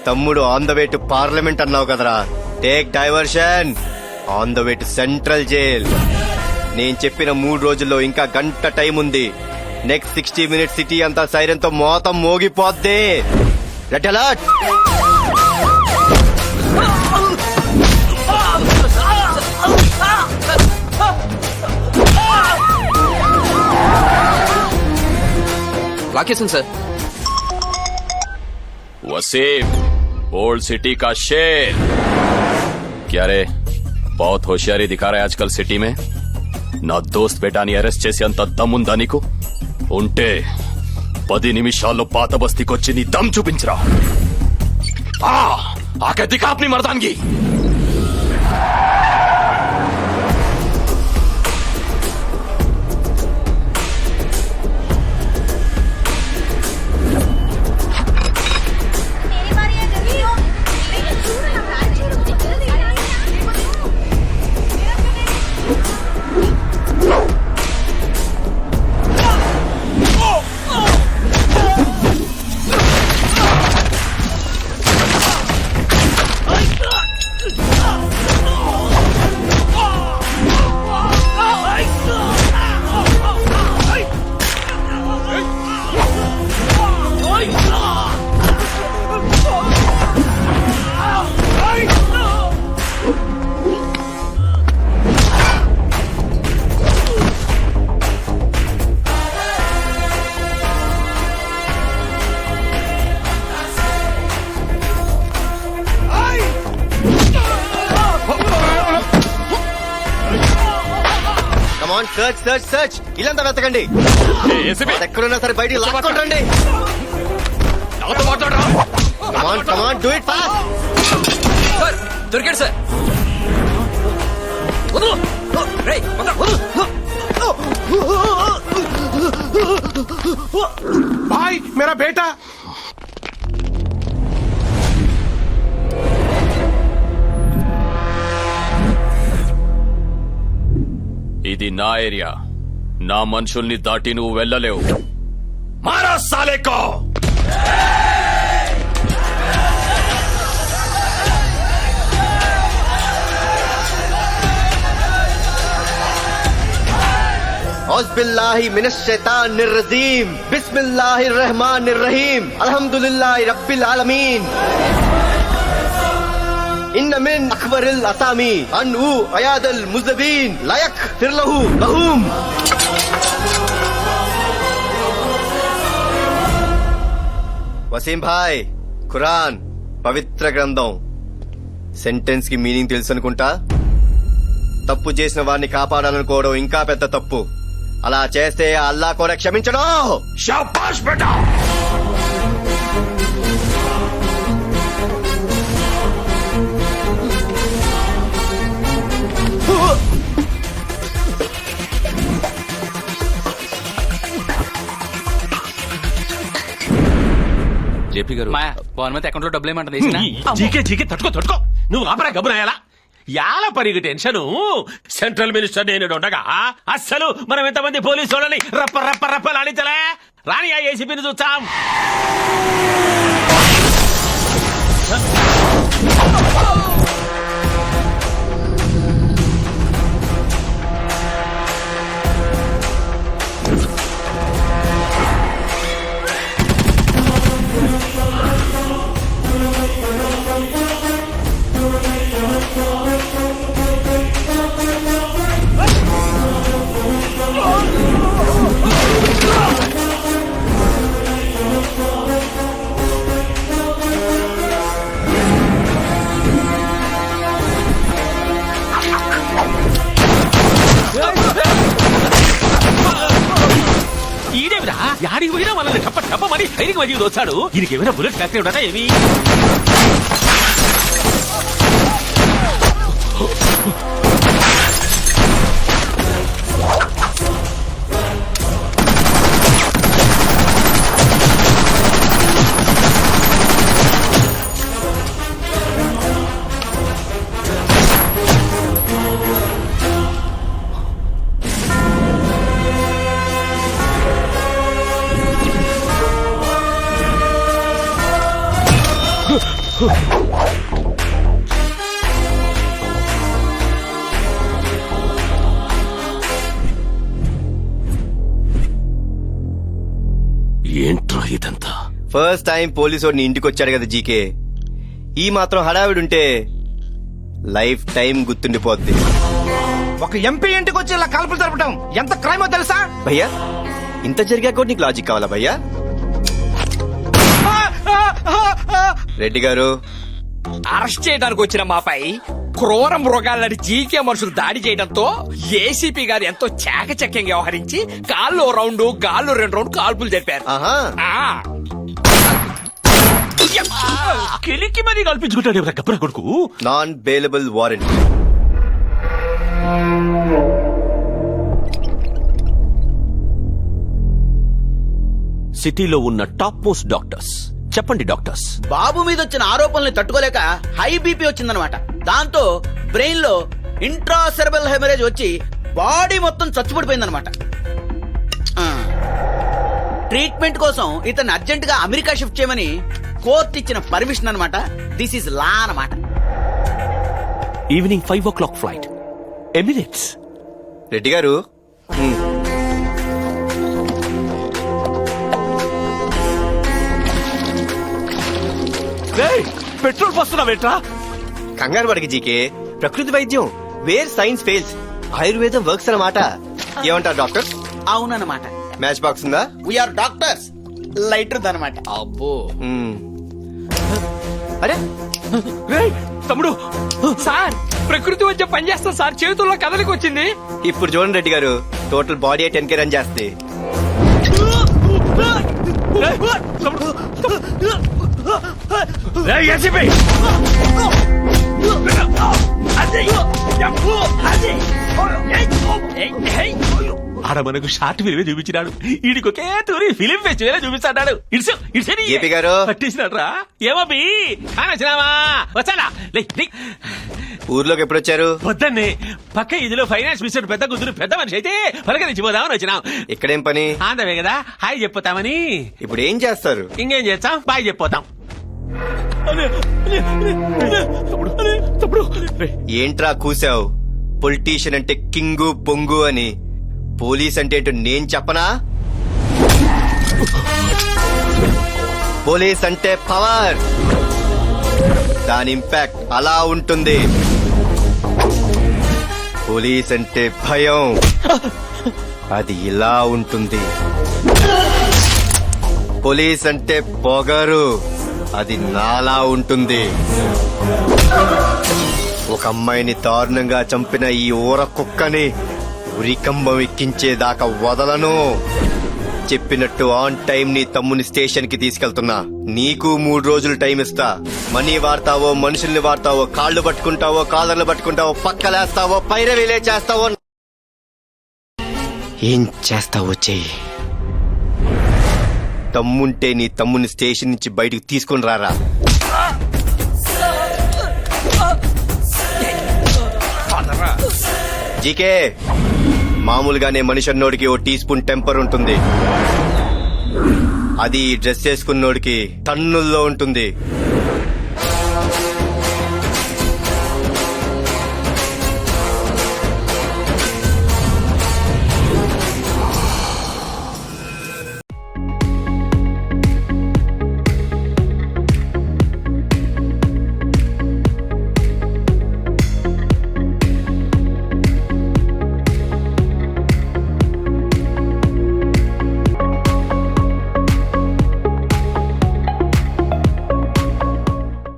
తమ్ముడు on the way to parliament అన్నావు కదరా. Take diversion on the way to central jail. నేను చెప్పిన 3 రోజుల్లో ఇంకా గంట టైం ఉంది. నెక్స్ట్ 60 minutes సిటీ అంతా సైరన్ తో మోతం మోగిపోద్ది. Red alert. Location sir. Wasim, old city का शेर। क्या रे, बहुत होशियारी दिखा रहा है आजकल सिटी में. నా దోస్త్ బేటాని అరెస్ట్ చేసి అంత దమ్ముందా నీకు? ఉంటే 10 నిమిషాల్లో పాత బస్తీకొచ్చి నీ దమ్ చూపించరా. ఆకే దిఖా అప్ని మర్దాన్గి. సర్చ్ సర్చ్ సర్చ్ ఇల్లంతా వెతకండి. ఎక్కడున్నా సరే బయటికి లాక్కోండి. Come on come on do it fast. Sir దొరికాడు సార్. भाई मेरा बेटा. ఇది నా ఏరియా. నా మనుషుల్ని దాటి నువ్వు వెళ్ళలేవు. మారా సాలేకో. औज़ुबिल्लाहि मिनश शैतानिर रजीम. बिस्मिल्लाहिर रहमानिर रहीम. अल्हम्दुलिल्लाहि रब्बिल आलमीन. इन्न मिन अकबरिल असामी अनहु अयादल मुज़बिन लायक फिरलहु लहूम. వసీం భాయ్, ఖురాన్ పవిత్ర గ్రంథం. సెంటెన్స్ కి మీనింగ్ తెలుసు అనుకుంటా. తప్పు చేసిన వారిని కాపాడాలనుకోవడం ఇంకా పెద్ద తప్పు. అలా చేస్తే అల్లా కూడా క్షమించడం. శాబాష్ బేటా. జేపీ గారు గవర్నమెంట్ అకౌంట్ లో డబ్బులు ఏమంటుంది? జీకే జీకే తట్టుకో తట్టుకో. నువ్వు ఆపరా గబునాయాలా. యాల పరిగి టెన్షన్. సెంట్రల్ మినిస్టర్ నేను ఉండగా అస్సలు మనం ఎంతమంది పోలీసు వాళ్ళని రప్ప రప్ప రప్పలాడించలే. రాని ఆ ఏసీపీని చూస్తాం. ఈడేమిరా యాడికి పోయినా మనల్ని టప్ప టప్పమని సైనిక మధ్య దోచాడు. దీనికి ఏమైనా బుల్లెట్ ఫ్యాక్టరీ ఉండదా ఏమి? ఏంట్రా ఇదంతా? ఫస్ట్ టైం పోలీసు నీ ఇంటికి వచ్చాడు కదా జీకే, ఈ మాత్రం హడావిడి ఉంటే లైఫ్ టైం గుర్తుండిపోద్ది. ఒక ఎంపీ ఇంటికి వచ్చి ఇలా కాల్పులు జరపడం ఎంత క్రైమో తెలుసా? భయ్యా ఇంత జరిగా కూడా నీకు లాజిక్ కావాలా భయ్యా? రెడ్డి గారు, అరెస్ట్ చేయడానికి వచ్చిన మాపై క్రూర మృగాలని జీకే మనుషులు దాడి చేయడంతో ఏసీపీ గారు ఎంతో చాకచక్యంగా వ్యవహరించి కాళ్ళు రౌండ్ గాళ్ళు 2 రౌండ్ కాల్పులు జరిపారు. ఆహా, ఆ, కిలికి మరీ కల్పించుకుంటాడు ఎవరా గబ్బర కొడుకు. Non bailable warrant. సిటీలో ఉన్న టాప్ మోస్ట్ డాక్టర్స్ చెప్పండి డాక్టర్స్. బాబు మీద వచ్చిన ఆరోపణల్ని తట్టుకోలేక హై బీపీ వచ్చిందనమాట. దాంతో బ్రెయిన్ లో ఇంట్రాసెరబల్ హెమరేజ్ వచ్చి బాడీ మొత్తం చచ్చుపడిపోయిందనమాట. ట్రీట్మెంట్ కోసం ఇతన్ని అర్జెంట్ గా అమెరికా షిఫ్ట్ చేయమని కోర్టు ఇచ్చిన పర్మిషన్ అన్నమాట. దిస్ ఇస్ లా అన్నమాట. Evening 5 o'clock flight, Emirates. Reddy గారు, పెట్రోల్ పోస్తున్నావేట్రా? కంగారు పడకి జీకే, ప్రకృతి వైద్యం వేర్ సైన్స్ ఫెయిల్స్, ఆయుర్వేదం వర్క్స్ అన్నమాట. ఏమంటారు డాక్టర్? అవునన్నమాట. మ్యాచ్ బాక్స్ ఉందా? We are doctors. లైటర్ అనమాట. అబ్బో మ్మ్. అరే రేయ్, తమ్ముడు, సార్ ప్రకృతి వచ్చే పనిచేస్తాం సార్, చేతుల్లో కదలికి వచ్చింది. ఇప్పుడు చూడండి రెడ్డి గారు, టోటల్ బాడీ 10K రన్ చేస్తే. రేయ్, ఏసీపీ! ఆడ మనకు షార్ట్ ఫిల్మే చూపించినాడు. ఈడికి ఒకే తూరి ఫిలిం ఫెస్టివల్ చూపిస్తాడు. ఏపీ గారు. పట్టేసినాడు రా. ఏమోపి వచ్చినావా? వచ్చాడా? ఊర్లోకి ఎప్పుడు వచ్చారు? పొద్దున్నే పక్క ఇదిలో ఫైనాన్స్ మినిస్టర్ పెద్ద కూతురు పెద్ద మనిషి అయితే పలకరించిపోదామని వచ్చినాం. ఇక్కడేం పని? ఆందవే కదా, హాయ్ చెప్పిపోతామని. ఇప్పుడు ఏం చేస్తారు? ఇంకేం చేస్తాం, బాయ్ చెప్పిపోతాం. ఏంట్రా కూసావు? పొలిటీషియన్ అంటే కింగు పొంగు అని, పోలీస్ అంటే ఏంటో నేను చెప్పనా? పోలీస్ అంటే పవర్, దాని ఇంపాక్ట్ అలా ఉంటుంది. పోలీస్ అంటే భయం, అది ఇలా ఉంటుంది. పోలీస్ అంటే పొగరు, అది నాలా ఉంటుంది. ఒక అమ్మాయిని దారుణంగా చంపిన ఈ ఊర కుక్కని ఉరికంబం ఎక్కించేదాకా వదలను. చెప్పినట్టు ఆన్ టైం నీ తమ్ముని స్టేషన్ కి తీసుకెళ్తున్నా. నీకు 3 రోజులు టైం ఇస్తా. మనీ వాడతావో, మనుషుల్ని వాడతావో, కాళ్ళు పట్టుకుంటావో, కాలర్లు పట్టుకుంటావో, పక్కలేస్తావో, పైరవీలే చేస్తావో, ఏం చేస్తావో చెయ్యి. తమ్ముంటే నీ తమ్ముని స్టేషన్ నుంచి బయటకు తీసుకుని రారా. జీకే, మామూలుగానే మనిషి అన్నోడికి ఓ టీ స్పూన్ టెంపర్ ఉంటుంది. అది డ్రెస్ చేసుకున్నోడికి టన్నుల్లో ఉంటుంది.